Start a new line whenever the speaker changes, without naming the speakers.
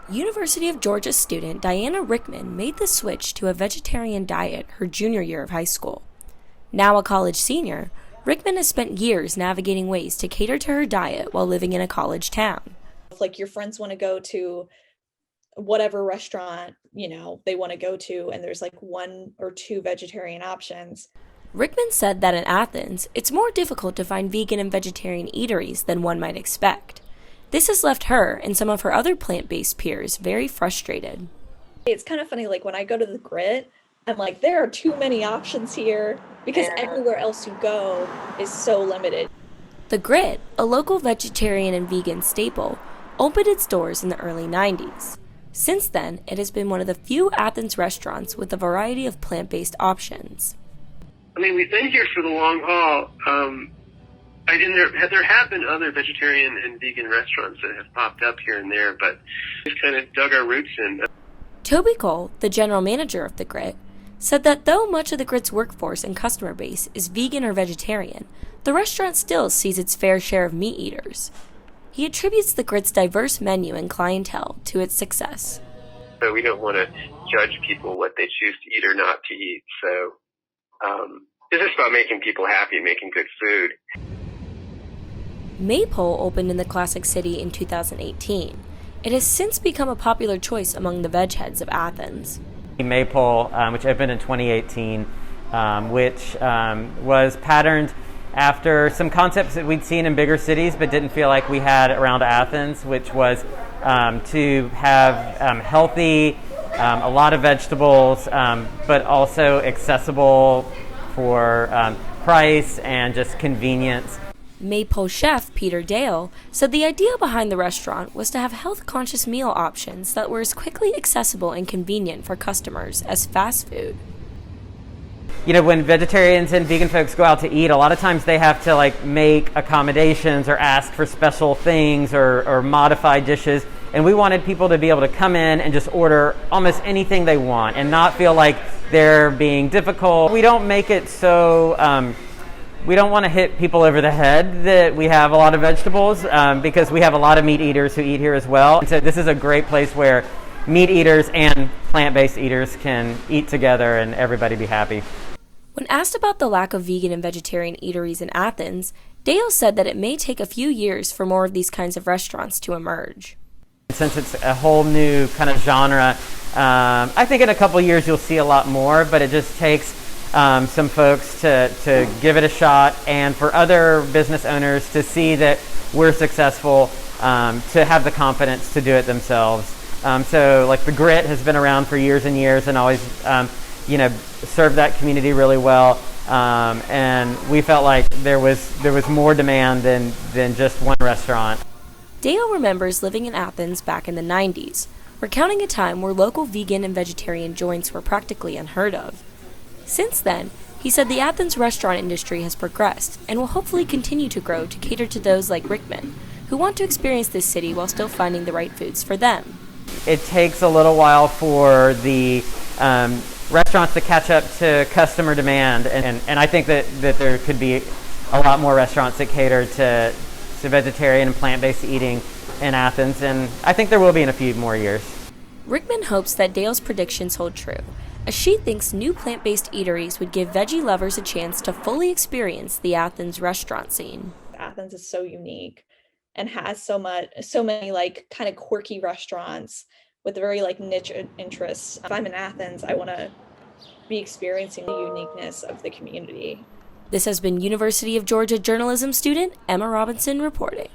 University of Georgia student Diana Rickman made the switch to a vegetarian diet her junior year of high school. Now a college senior, Rickman has spent years navigating ways to cater to her diet while living in a college town.
If like your friends want to go to whatever restaurant, they want to go to, and there's like one or two vegetarian options.
Rickman said that in Athens, it's more difficult to find vegan and vegetarian eateries than one might expect. This has left her and some of her other plant-based peers very frustrated.
It's kind of funny, like when I go to the Grit, I'm like, there are too many options here because everywhere else you go is so limited.
The Grit, a local vegetarian and vegan staple, opened its doors in the early 90s. Since then, it has been one of the few Athens restaurants with a variety of plant-based options.
I mean, we've been here for the long haul. There have been other vegetarian and vegan restaurants that have popped up here and there, but we've kind of dug our roots in.
Toby Cole, the general manager of the Grit, said that though much of the Grit's workforce and customer base is vegan or vegetarian, the restaurant still sees its fair share of meat eaters. He attributes the Grit's diverse menu and clientele to its success.
So we don't want to judge people what they choose to eat or not to eat. So it's just about making people happy, making good food.
Maypole opened in the classic city in 2018. It has since become a popular choice among the veg-heads of Athens.
Maypole, which opened in 2018, which was patterned after some concepts that we'd seen in bigger cities but didn't feel like we had around Athens, which was to have healthy, a lot of vegetables, but also accessible for price and just convenience.
Maypole chef Peter Dale said the idea behind the restaurant was to have health-conscious meal options that were as quickly accessible and convenient for customers as fast food.
You know, when vegetarians and vegan folks go out to eat, a lot of times they have to make accommodations or ask for special things or modify dishes. And we wanted people to be able to come in and just order almost anything they want and not feel like they're being difficult. We don't make it so, we don't want to hit people over the head that we have a lot of vegetables because we have a lot of meat eaters who eat here as well. And so this is a great place where meat eaters and plant-based eaters can eat together and everybody be happy.
When asked about the lack of vegan and vegetarian eateries in Athens, Dale said that it may take a few years for more of these kinds of restaurants to emerge.
Since it's a whole new kind of genre, I think in a couple years you'll see a lot more, but it just takes some folks to give it a shot and for other business owners to see that we're successful, to have the confidence to do it themselves. So like the Grit has been around for years and years and always served that community really well. And we felt like there was more demand than just one restaurant.
Dale remembers living in Athens back in the 90s, recounting a time where local vegan and vegetarian joints were practically unheard of. Since then, he said the Athens restaurant industry has progressed and will hopefully continue to grow to cater to those like Rickman, who want to experience this city while still finding the right foods for them.
It takes a little while for the restaurants to catch up to customer demand, and I think that there could be a lot more restaurants that cater to vegetarian and plant-based eating in Athens, and I think there will be in a few more years.
Rickman hopes that Dale's predictions hold true, as she thinks new plant-based eateries would give veggie lovers a chance to fully experience the Athens restaurant scene.
Athens is so unique and has so many kind of quirky restaurants with very niche interests. If I'm in Athens, I want to be experiencing the uniqueness of the community.
This has been University of Georgia journalism student Emma Robinson reporting.